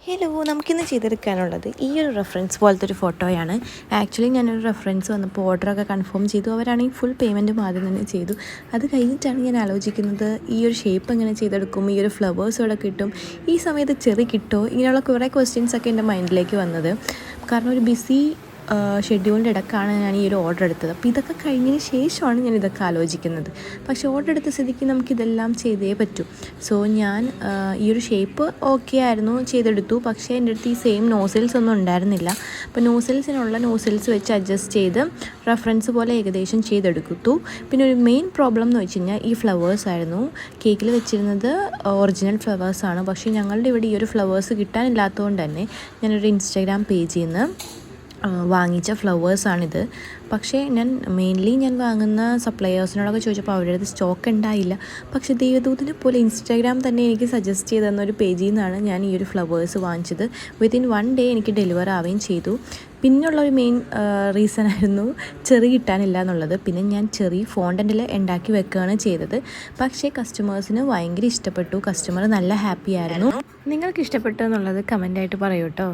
Hello, നമുക്കിന്ന് ചെയ്തെടുക്കാനുള്ളത് ഈ ഒരു റെഫറൻസ് പോലത്തെ ഒരു ഫോട്ടോയാണ്. ആക്ച്വലി ഞാനൊരു റെഫറൻസ് വന്നപ്പോൾ ഓർഡറൊക്കെ കൺഫേം ചെയ്തു. അവരാണെങ്കിൽ ഫുൾ പേയ്മെൻറ്റും ആദ്യം തന്നെ ചെയ്തു. അത് കഴിഞ്ഞിട്ടാണ് ഞാൻ ആലോചിക്കുന്നത് ഈ ഒരു ഷേപ്പ് എങ്ങനെ ചെയ്തെടുക്കും, ഈ ഒരു ഫ്ലവേഴ്സ് ഇവിടെ കിട്ടും, ഈ സമയത്ത് ചെറി കിട്ടുമോ, ഇങ്ങനെയുള്ള കുറേ ക്വസ്റ്റ്യൻസൊക്കെ എൻ്റെ മൈൻഡിലേക്ക് വന്നത്. കാരണം ഒരു ബിസി ഷെഡ്യൂളിൻ്റെ ഇടയ്ക്കാണ് ഞാൻ ഈ ഒരു ഓർഡർ എടുത്തത്. അപ്പോൾ ഇതൊക്കെ കഴിഞ്ഞതിന് ശേഷമാണ് ഞാൻ ഇതൊക്കെ ആലോചിക്കുന്നത്. പക്ഷേ ഓർഡർ എടുത്ത സ്ഥിതിക്ക് നമുക്കിതെല്ലാം ചെയ്തേ പറ്റൂ. സോ ഞാൻ ഈ ഒരു ഷേപ്പ് ഓക്കെ ആയിരുന്നു, ചെയ്തെടുത്തു. പക്ഷേ എൻ്റെ അടുത്ത് ഈ സെയിം നോസിൽസ് ഒന്നും ഉണ്ടായിരുന്നില്ല. അപ്പോൾ നോസിൽസ് വെച്ച് അഡ്ജസ്റ്റ് ചെയ്ത് റെഫറൻസ് പോലെ ഏകദേശം ചെയ്തെടുത്തു. പിന്നെ ഒരു മെയിൻ പ്രോബ്ലം എന്ന് വെച്ച് കഴിഞ്ഞാൽ ഈ ഫ്ലവേഴ്സ് ആയിരുന്നു. കേക്കിൽ വെച്ചിരുന്നത് ഒറിജിനൽ ഫ്ലവേഴ്സാണ്. പക്ഷേ ഞങ്ങളുടെ ഇവിടെ ഈ ഒരു ഫ്ലവേഴ്സ് കിട്ടാനില്ലാത്തതുകൊണ്ട് തന്നെ ഞാനൊരു ഇൻസ്റ്റാഗ്രാം പേജിൽ നിന്ന് വാങ്ങിച്ച ഫ്ലവേഴ്സാണിത്. പക്ഷേ ഞാൻ വാങ്ങുന്ന സപ്ലയേഴ്സിനോടൊക്കെ ചോദിച്ചപ്പോൾ അവരുടെ അടുത്ത് സ്റ്റോക്ക് ഉണ്ടായില്ല. പക്ഷേ ദൈവദൂതനെ പോലെ ഇൻസ്റ്റാഗ്രാം തന്നെ എനിക്ക് സജസ്റ്റ് ചെയ്ത് തന്നൊരു പേജിൽ നിന്നാണ് ഞാൻ ഈ ഒരു ഫ്ലവേഴ്സ് വാങ്ങിച്ചത്. വിത്തിൻ 1 ഡേ എനിക്ക് ഡെലിവർ ആവുകയും ചെയ്തു. പിന്നെയുള്ളൊരു മെയിൻ റീസൺ ആയിരുന്നു ചെറി കിട്ടാനില്ല എന്നുള്ളത്. പിന്നെ ഞാൻ ചെറി ഫോണ്ടൻറ്റിൽ ഉണ്ടാക്കി വെക്കുകയാണ് ചെയ്തത്. പക്ഷേ കസ്റ്റമേഴ്സിന് ഭയങ്കര ഇഷ്ടപ്പെട്ടു. കസ്റ്റമർ നല്ല ഹാപ്പി ആയിരുന്നു. നിങ്ങൾക്ക് ഇഷ്ടപ്പെട്ടു എന്നുള്ളത് കമൻ്റായിട്ട് പറയൂ കേട്ടോ.